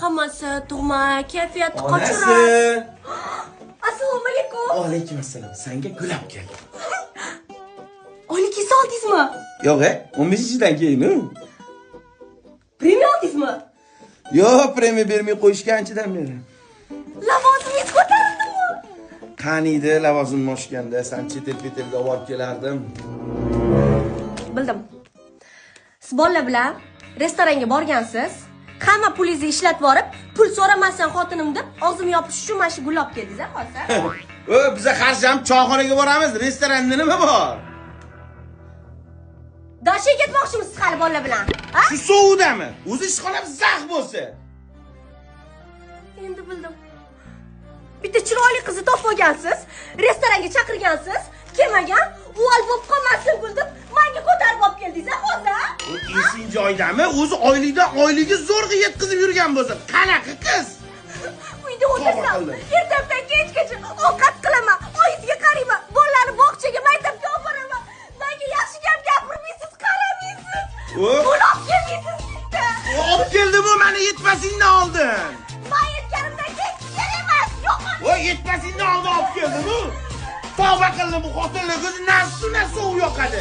hammasi tug'ma, kayfiyatni Onasi. qochiradi. Assalomu alaykum. Alaykum assalom. Senga gul olib keldim. Oylikni oldingizmi? Yo'q, 15-dan keyin. Premiya oldingizmi? Yo'q, premiya bermay qo'yishganchidan beri. Lavozimingiz ko'tarildimi? Qaniydi lavozimni oshganda, sen chet-elga olib kelardim. Bildim. Siz bolalar bilan restoranga borgansiz. Hamma pulingizni ishlatib yorib, pul so'ramasdan xotinim deb og'zimni yopish uchun mana shu gul olib keldingiz-a, hozir? Biza qarshi ham choyxonaga boramiz. Restoranda nima bor? Dashaga ketmoqchimisiz hali bolalar bilan? Ha? Shu sovudami? O'zi ishxonam zax bo'lsa. Endi bildim. Bitta chiroyli qizni topib olgansiz, restoranga chaqirgansiz, kelmagan, u olib qolmasin gul deb menga ko'tarib olib keldingiz-a, hozir? U esing joydami? O'zi oyligi zo'rg'a yetkazib yurgan bo'lsa, qanaqa qiz? Uyda o'tirsam, ertadan kechgacha ovqat qilaman, oyisiga qarayman, bolalarni bog'chaga, maktabga olib boraman. Menga yaxshi gap gapirmaysiz, qaramaysiz. Buni olib kelmaysiz bitta. Olib keldim, u meni yetmasingdan oldin. Men yetganimdan keyin kerak emas, yo'qman. O yetmasingdan oldin olib keldim u. Tavba qildim bu xotinlar ko'zi nafsu yoqadi.